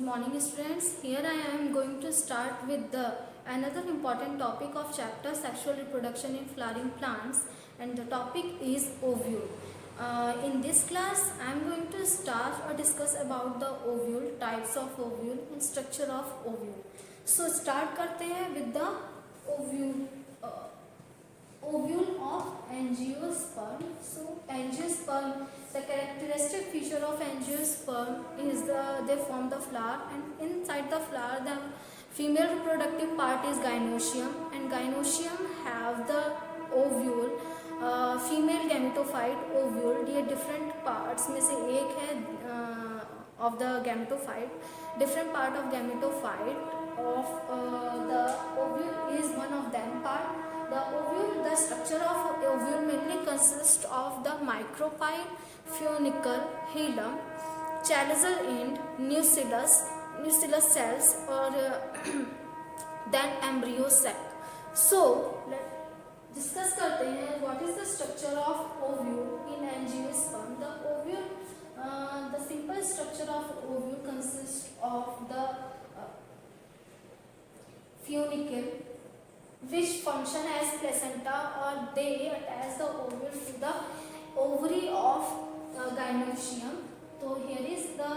morning students. Here I am going to start with the another important topic of chapter sexual reproduction in flowering plants, and the topic is ovule. In this class I am going to start or discuss about the ovule, types of ovule and structure of ovule. So start करते हैं with the ovule. Ovule of angiosperm. So angiosperm, the characteristic feature of angiosperm is they form the flower, and inside the flower the female reproductive part is gynoecium, and gynoecium have the ovule. Female gametophyte ovule, ये different parts में से एक है of the gametophyte. Different part of gametophyte of the ovule is one of them part. The ovule, the structure of ovule mainly consists of the micropyle, funicle, hilum, chalical end, nucellus cells, or then embryo sac. So let's discuss करते हैं what is the structure of ovule in angiosperm. The ovule, the simple structure of ovule consists of the funicle, which function as placenta, or they attach the ovule to the ovary of gynoecium. So here is the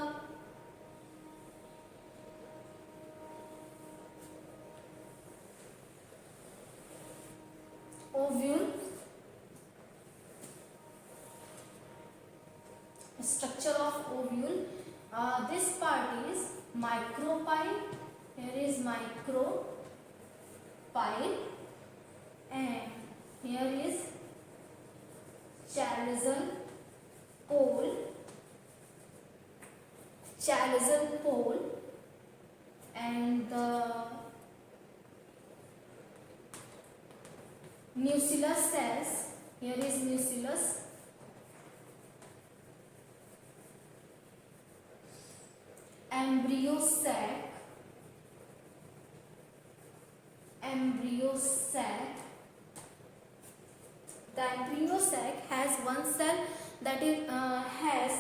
ovule. Structure of ovule. This part is micropyle. Here is micropyle, and here is chalical pole, and the nucellus cells. Here is nucellus, embryo sac. The embryo sac has one cell that is has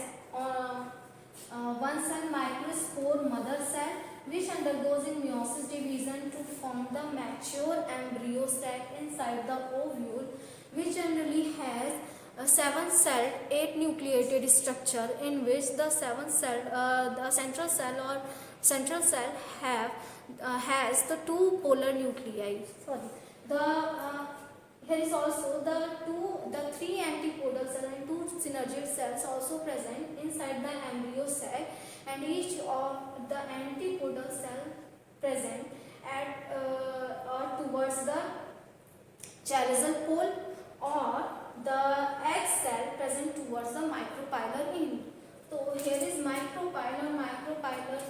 one cell microspore mother cell, which undergoes in meiosis division to form the mature embryo sac inside the ovule, which generally has a 7-celled 8-nucleated structure, in which the 7-celled the central cell has the 2 polar nuclei. Here is also the 3 antipodal cells and 2 synergid cells also present inside the embryo sac, and each of the antipodal cell present at or towards the chalical pole, or the egg cell present towards the micropylar end. So here is micropylar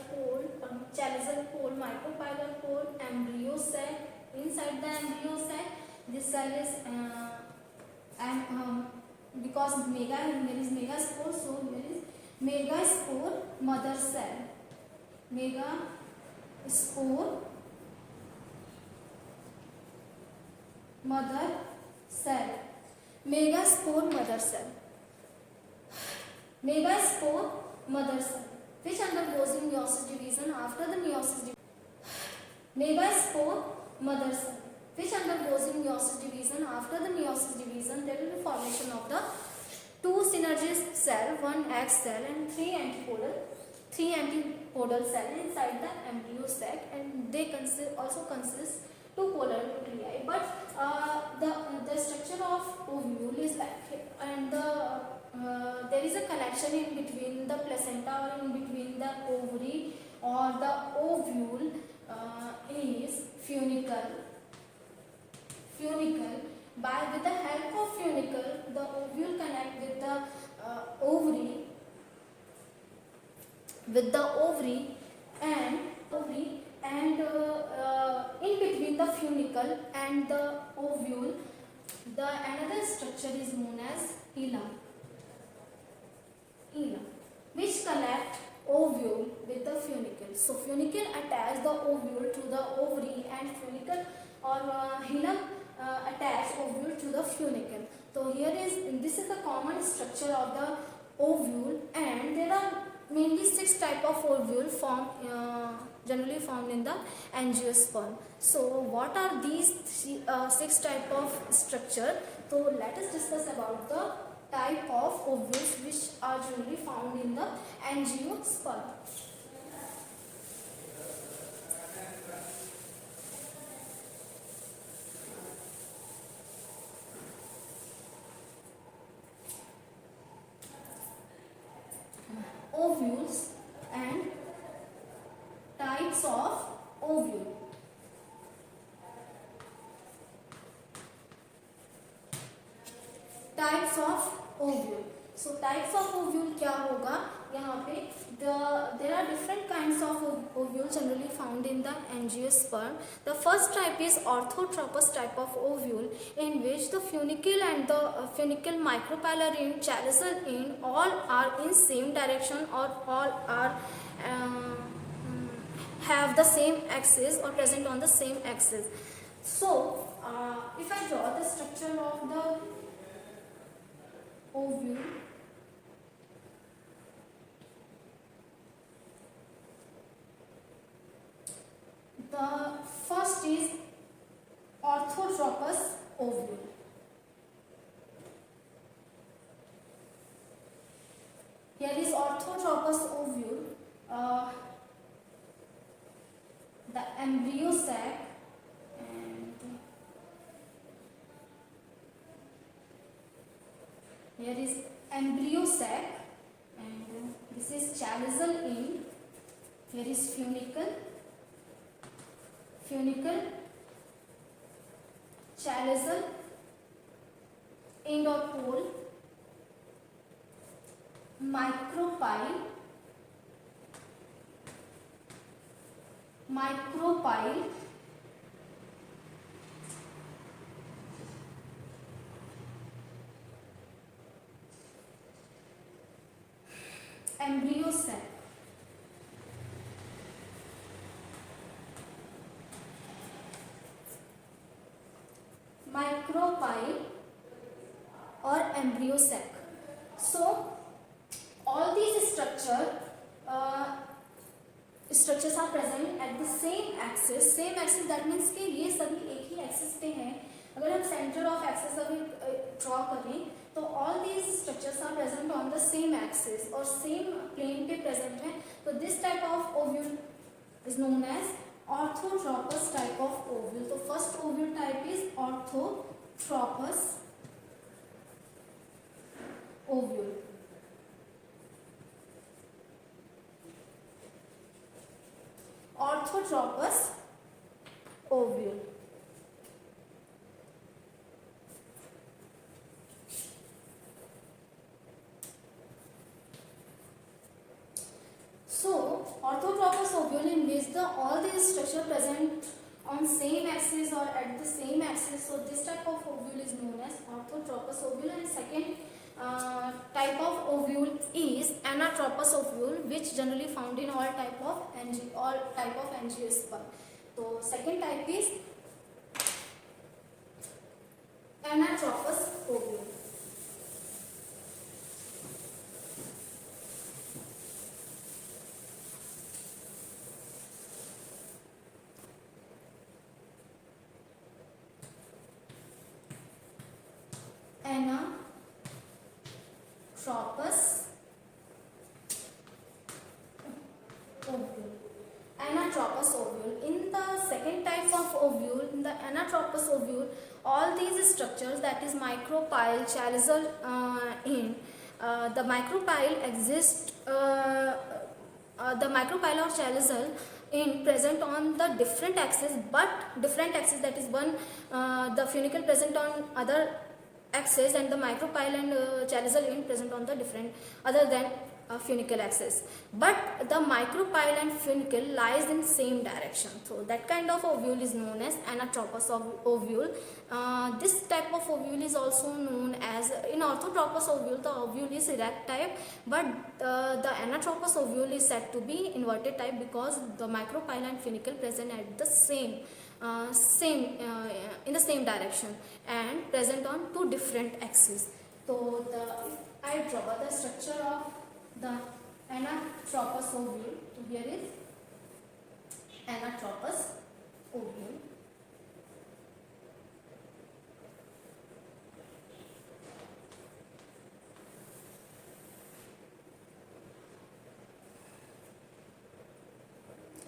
pole, chalical pole, micropylar pole, embryo sac. Inside the embryo sac, this cell is because there is megaspore, so there is megaspore mother cell. Megaspore mother cell. Megaspore mother cell. Megaspore mother cell, which undergoes in meiosis division. After the meiosis division, megaspore mother cell, which undergoes in meiosis division. After the meiosis division, there will be formation of the 2 synergid cell, 1 egg cell, and 3 antipodal cell inside the embryo sac, and they also consist 2 polar nuclei. But the structure of ovule is like, and there is a connection in between the placenta or in between the ovary or the ovule is funicle. With the help of funicle, the ovule connect with the ovary and in between the funicle and the ovule, the another structure is known as hilum, which connect ovule with the funicle. So funicle attach the ovule to the ovary, and funicle or hilum attach ovule to the funicle. So this is the common structure of the ovule, and there are mainly 6 type of ovule form generally found in the angiosperm. So what are these 6 type of structure? So let us discuss about the type of ovules which are generally found in the angiosperm. Ovules and types of ovule. Types of ovule. So types of ovule क्या होगा यहाँ पे? There are different kinds of ovule generally found in the angiosperm. The first type is orthotropous type of ovule, in which the funicle and the funicle micropylar end, chaliceal end, all are in same direction or all are have the same axis or present on the same axis. So if I draw the structure of the ovule, the first is orthotropous ovule. Here is orthotropous ovule. The embryo sac and here is embryo sac and this is chaliceal end. Here is funicle, chaliceal end or pole, micropyle, embryo sac. Micropyle or embryo sac. So all these structures are present at the same axis. Same axis that means कि ये सभी एक ही axis पे हैं. अगर हम center of axis अभी draw करें तो all these structures are present on the same axis और same plane पे present हैं. तो this type of ovule is known as orthotropous type of ovule. So first ovule type is orthotropous ovule. Orthotropous ovule. So orthotropous ovule in which all these structure present on same axis or at the same axis. So this type of ovule is known as orthotropous ovule. And second type of ovule is anatropous ovule, which generally found in all type of angiosperm. So second type is anatropous ovule. Anatropous ovule. Anatropous ovule. In the second type of ovule, in the anatropous ovule, all these structures, that is micropyle, chaliceal end, the micropyle exists. The micropyle or chaliceal end present on the different axis, but different axis, that is one the funicle present on other axis and the micropyle and chaliceal end present on the different other than funicle axis, but the micropyle and funicle lies in same direction. So that kind of ovule is known as anatropous ovule. This type of ovule is also known as, in orthotropous ovule the ovule is erect type, but the anatropous ovule is said to be inverted type because the micropyle and funicle present at the same in the same direction and present on two different axes. So I draw the structure of the anatropous ovule. So here is anatropous ovule.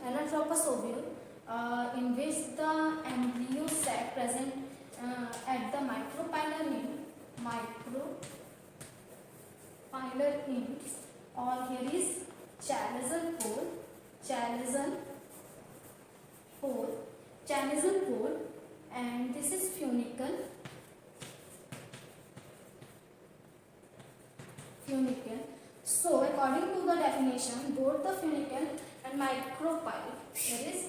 Anatropous ovule, in which the embryo sac present at the micropylar ends, or here is chalazion pole, and this is funicle. So according to the definition, both the funicle and micropyle, there is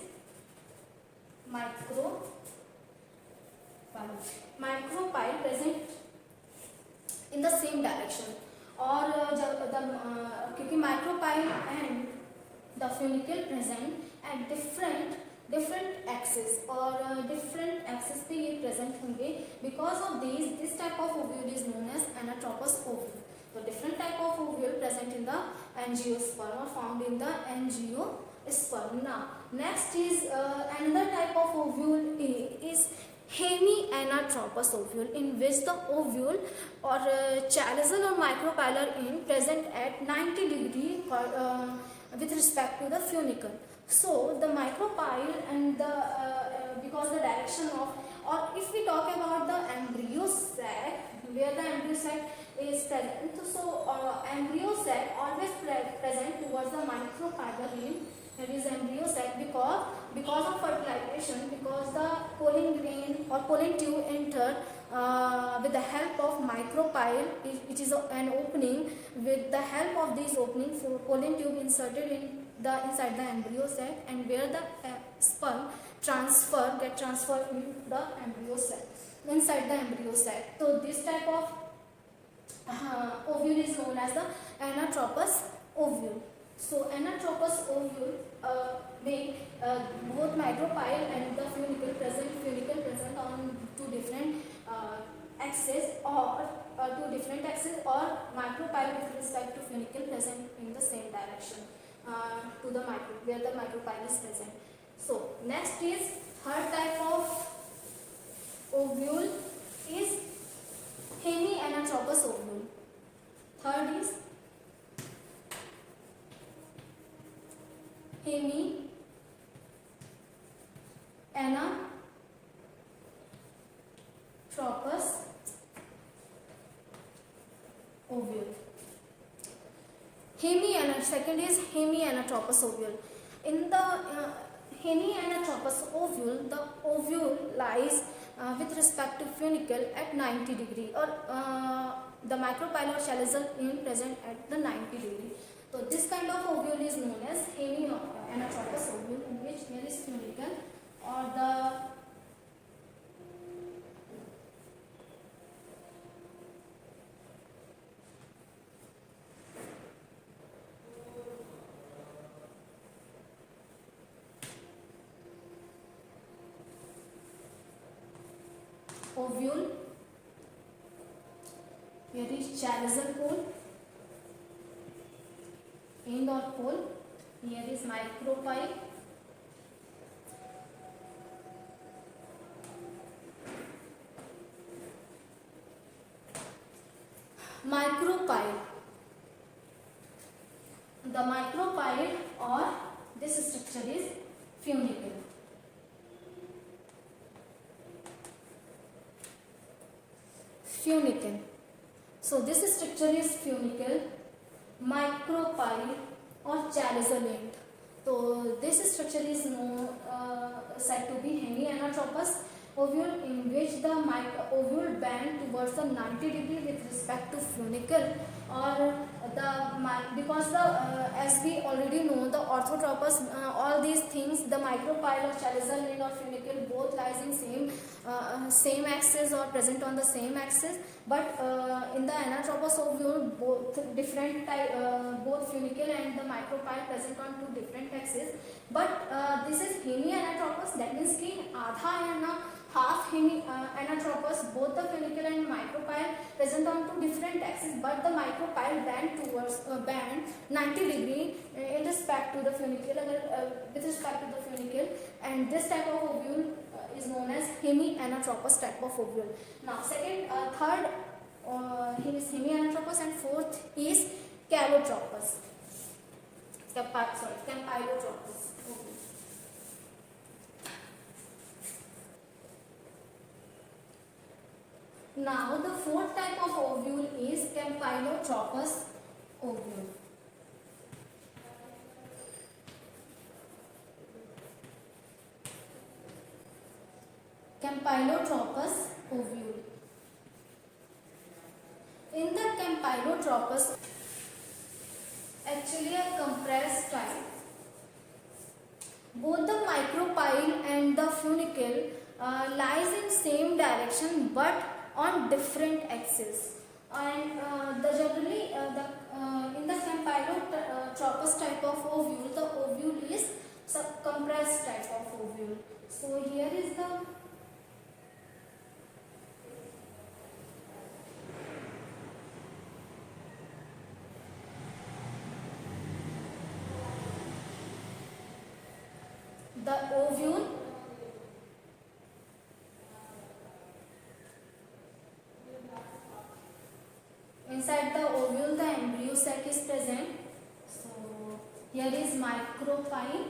micropyle present in the same direction, और क्योंकि micropyle and the funicle present at different axis, और different axis पे ये present होंगे. Because of this type of ovule is known as anatropous ovule. So different type of ovule present in the angiosperm or found in the angiosperm. Now next is another type of ovule is hemianatropous ovule, in which the ovule or chalazion or micropylar end present at 90 degree with respect to the funicle. So the micropyle and the because the direction of, or if we talk about the embryo sac, where the embryo sac is present, so embryo sac always present towards the micropylar end. That is embryo sac, because of fertilization, because the pollen grain or pollen tube enter with the help of micropyle, which is an opening. With the help of this opening, so pollen tube inserted inside the embryo sac, and where the sperm get transferred into the embryo sac, inside the embryo sac. So this type of ovule is known as the anatropous ovule. So anatropous ovule make both micropyle and the funicle present on two different axes, or micropyle with respect to funicle present in the same direction to the where the micropyle is present. So next is third type of ovule is hemianatropous ovule. Third is hemianatropous ovule. Second is hemianatropous ovule. In the hemianatropous ovule, the ovule lies with respect to funicle at 90 degree, or the micropyle or chalazion end present at the 90 degree. So this kind of ovule is known as hemianatropous ovule, in which there is funicle or the ovule, here is chalazion pole, end or pole, here is micropyle, the micropyle or this structure is funicle. So this structure is funicle, micropyle or chalazion end. So this structure is said to be hemianatropous ovule, in which the ovule bend towards the 90 degree with respect to funicle, or because as we already know, the orthotropous, all these things, the micropyle or chalazion end or funicle both lies in same axis or present on the same axis, but in the anatropous ovule both funicle and the micropyle present on two different axes. But this is hemianatropous, that means कि आधा है ना half anatropous, both the funicle and micropyle present on two different axes, but the micropyle bend 90 degree in respect to the funicle, with respect to the funicle, and this type of ovule is known as hemianatropous type of ovule. Now third is hemianatropous, and fourth is calyotropous. Campylotropous. Okay. Now the fourth type of ovule is campylotropous ovule. Campylotropous ovule. In the campylotropous, actually a compressed type. Both the micropyle and the funicle lies in same direction but on different axes. And in the campylotropous type of ovule, the ovule is compressed type of ovule. So here is the ovule. Inside the ovule, the embryo sac is present. So here is micropyle,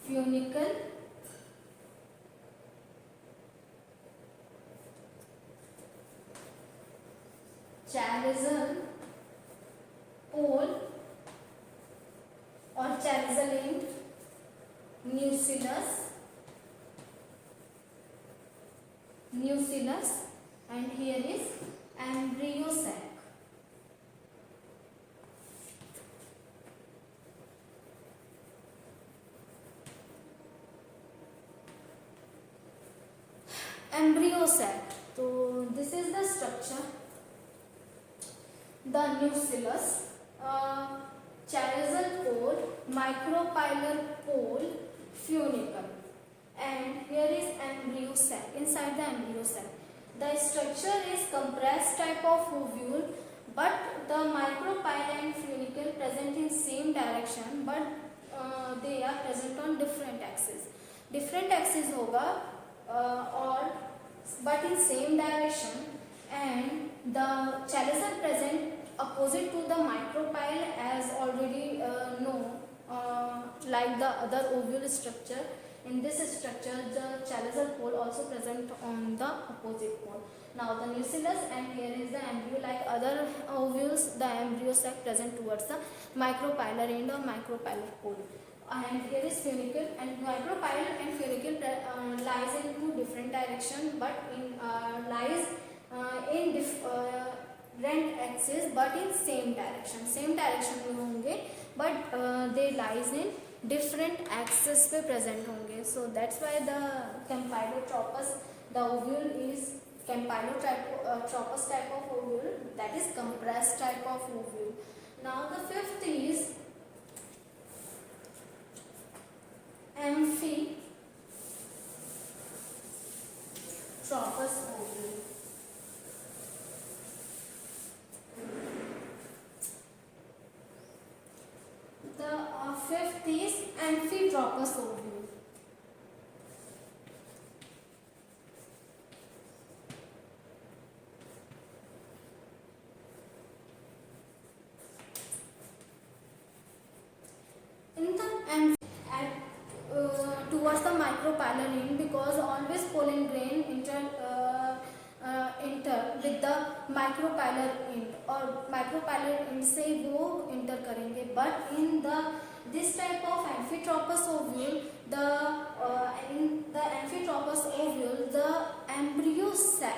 funicle, chrysalis pole or chrysalis end, nucellus, and here is embryo sac. Embryo sac. So this is the structure. The nucellus, chrysalis pole, micropylar pole, funicle, and here is embryo sac. Inside the embryo sac, the structure is compressed type of ovule, but the micropyle and funicle present in same direction, but they are present on different axes. Different axes होगा or but in same direction, and the chrysalis present opposite to the micropyle, as already know, like the other ovule structure. In this structure, the chrysalis pole also present on the opposite pole. Now the nucellus, and here is the embryo. Like other ovules, the embryo sac present towards the micropylar end or micropylar pole. And here is funicle, and micropyle and funicle lies in two different directions, but lies in different axes, but in same direction. Same direction में होंगे, but they lies in different axes पे present होंगे. So that's why the campylotropous, the ovule is campylotropous type of ovule, that is compressed type of ovule. Now the fifth is amphitropous ovule. The fifth is amphitropous ovule. In the towards the micropylar end, because always pollen grain enter with the micropylar end, और micropylar end से वो enter करेंगे. But in this type of amphitropous ovule, in the amphitropous ovule, the embryo sac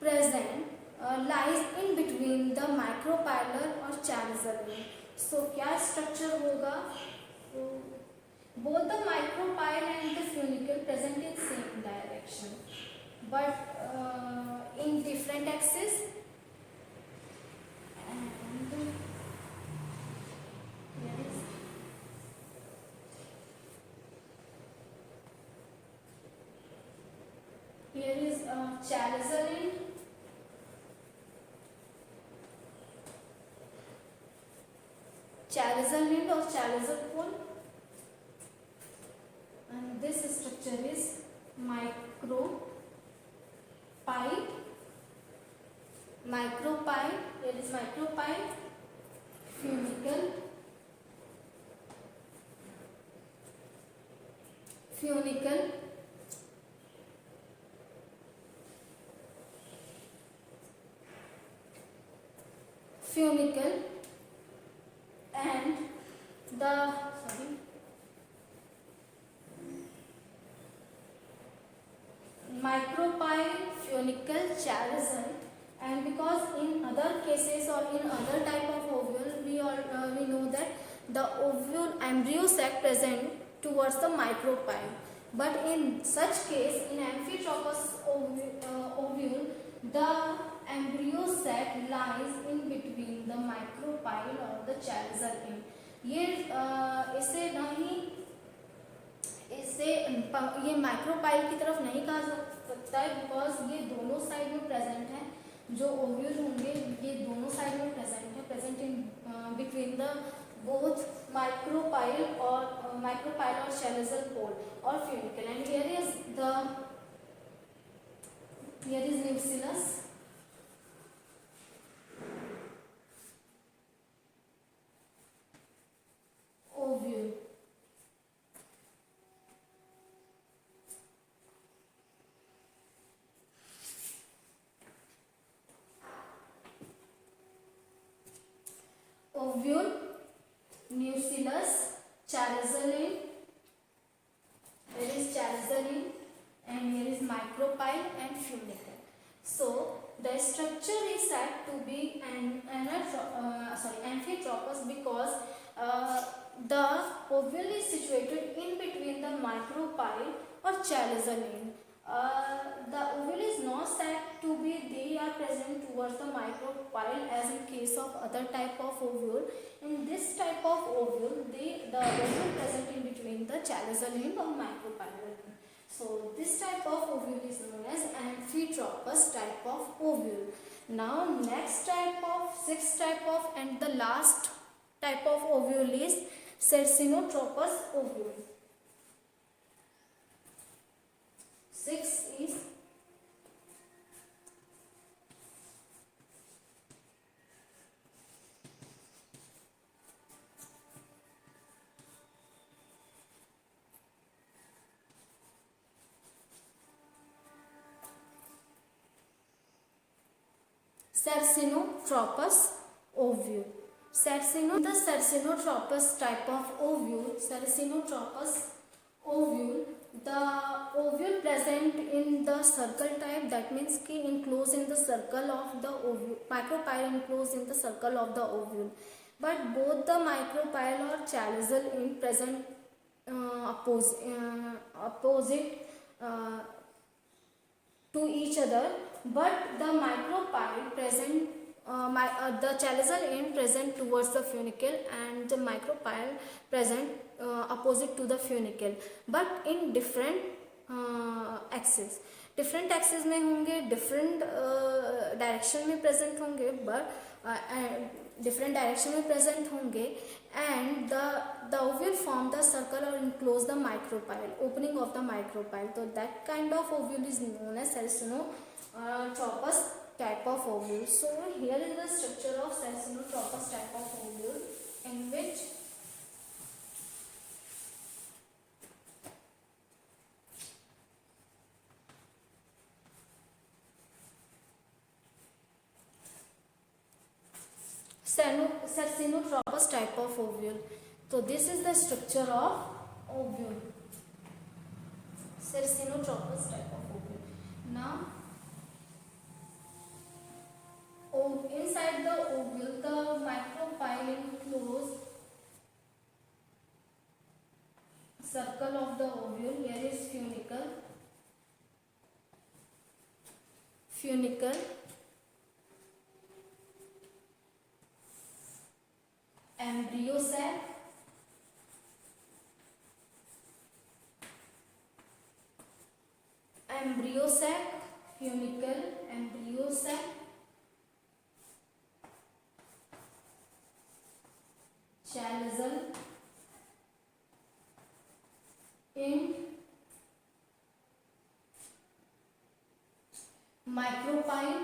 present lies in between the micropylar और chrysalis. So क्या structure होगा? Both the micropyle and the funicle present in same direction, but in different axes, and chalice end, or chalice pole, and this structure is micropyle. Here is micropyle, funicle, and the micropyle, funicle, chalice end. And because in other cases or in other type of ovule, we know that the ovule embryo sac present towards the micropyle. But in such case, in Amphitropous ovule, the embryo sac lies in between the micropyle or the chalice end. ये micropyle की तरफ नहीं कहा सकता है, because ये दोनों side में प्रेजेंट है. जो ओव्यूल होंगे ये दोनों साइड में present in between the both micropyle और चैलिसल पोल और funicle. And here is न्यूसिलस, ovule. Ovule, nucellus, chaliceal end. Here is chaliceal end, and here is micropyle and funicle. So the structure is said to be amphitropous because the ovule is situated in between the micropyle or chaliceal end. The ovule is not said to be they are present towards the micropyle as in case of other type of ovule. In this type of ovule, the ovule present in between the chaliceal end or micropyle end. So this type of ovule is known as amphitropous type of ovule. Now next type of, sixth type of and the last type of ovule is cercinotropous ovule. Sixth is cercinotropous ovule. The cercinotropous type of ovule, the ovule present in the circle type, that means ki enclosed in the circle of the ovule, micropyle enclosed in the circle of the ovule, but both the micropyle or chaliceal end present opposite to each other, but the micropyle present the chaliceal end present towards the funicle and the micropyle present opposite to the funicle, but in different axis. Different axis में होंगे, different direction में present होंगे, but different direction में present होंगे. And the ovule form the circle और enclose the micropyle, opening of the micropyle. तो that kind of ovule is known as cercinotropous type of ovule. So here is the structure of cercinotropous type of ovule, in which cercinotropous type of ovule. So this is the structure of ovule, cercinotropous type of ovule. Now inside the ovule, the micropyle enclose circle of the ovule. Here is funicle, embryo sac, funicle, sac, chalozel in micropyle,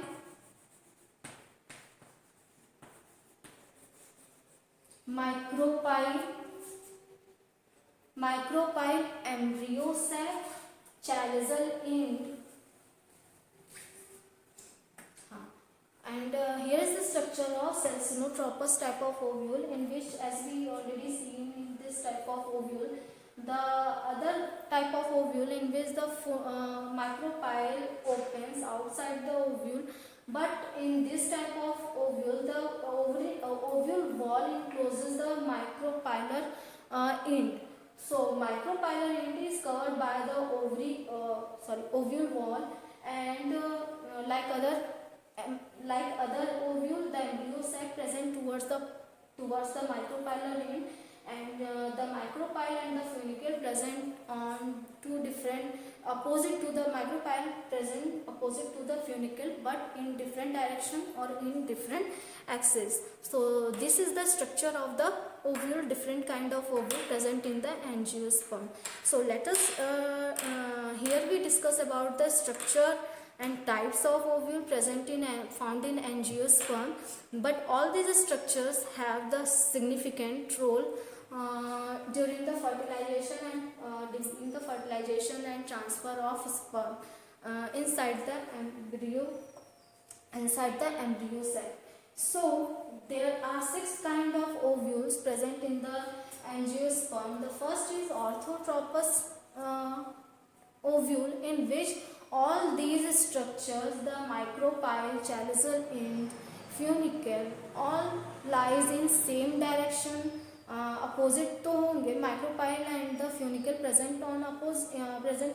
micropyle embryo sac, chalozel in. And here is the structure of Celsinotropous type of ovule, in which, as we already seen in this type of ovule, the other type of ovule in which the micropyle opens outside the ovule, but in this type of ovule, the ovule wall encloses the micropylar end. So micropylar end is covered by the ovule wall, and like other ovule, the embryo sac present towards the micropylar end, and the micropyle and the funicle present on two different opposite to the micropyle present opposite to the funicle, but in different direction or in different axis. So this is the structure of the ovule, different kind of ovule present in the angiosperm. So let us here we discuss about the structure and types of ovule present in found in angiosperm, but all these structures have the significant role during the fertilization and transfer of sperm inside the embryo sac. So there are 6 kind of ovules present in the angiosperm. The first is orthotropous ovule, in which all these structures, the micropyle, chalozel end, funicle, all lies in same direction. Opposite तो होंगे, micropyle and the funicle present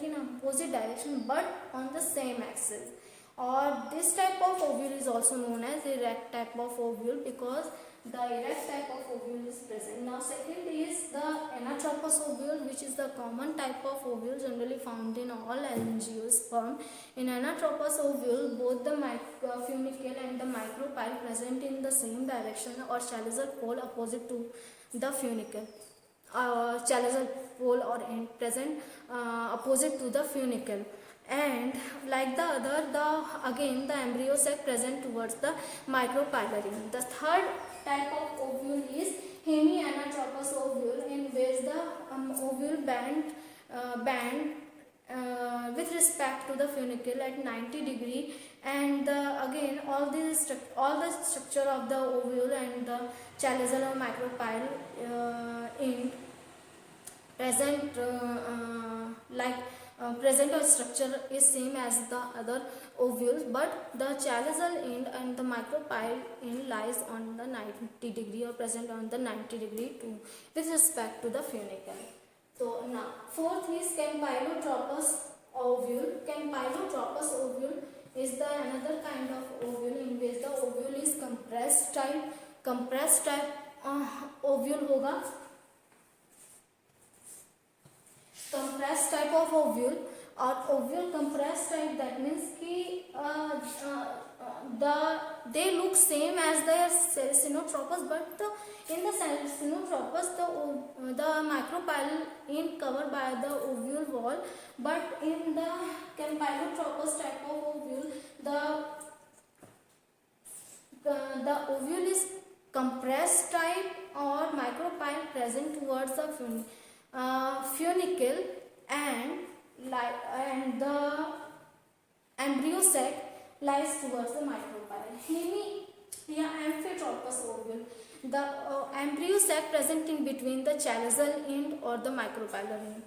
in opposite direction but on the same axis. Or this type of ovule is also known as erect type of ovule, because the erect type of ovule is present. Now second is the anatropous ovule, which is the common type of ovule generally found in all angiosperm. In anatropous ovule, both the funicle and the micropyle present in the same direction, or chalozel pole opposite to the funicle. Chalozel pole or end present opposite to the funicle. And like the other, the embryo sac present towards the micropylar end. The third type of ovule is hemianatropous ovule, in which the ovule band with respect to the funicle at 90 degree, and again all the structure of the ovule and the chalozel or micropyle end present present or structure is same as the other ovules, but the chalozel end and the micropyle end lies on the 90 degree or present on the 90 degree with respect to the funicle. So now fourth is campylotropous ovule. Campylotropous ovule is the another kind of ovule in which the ovule is compressed type ovule होगा. Compressed type of ovule or ovule compressed type, that means कि they look same as the Celsinotropous, but in the Celsinotropous the micropyle is covered by the ovule wall, but in the Campylotropous type of ovule the ovule is compressed type or micropyle present towards the funicle, and the embryo sac lies towards the micropyle. Amphitropous ovule. The embryo sac present in between the chalozel end or the micropylar end.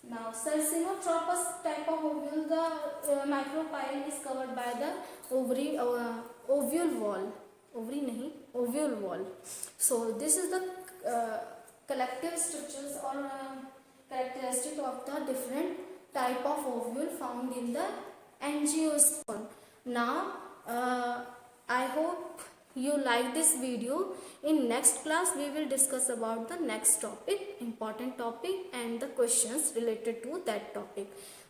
Now Celsinotropous type of ovule, the micropyle is covered by the ovule wall. Ovule wall. So this is the collective structures or characteristic of the different type of ovule found in the angiosperm. Now I hope you like this video. In next class we will discuss about the next topic, important topic, and the questions related to that topic.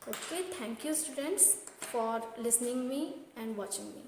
Okay, thank you students for listening me and watching me.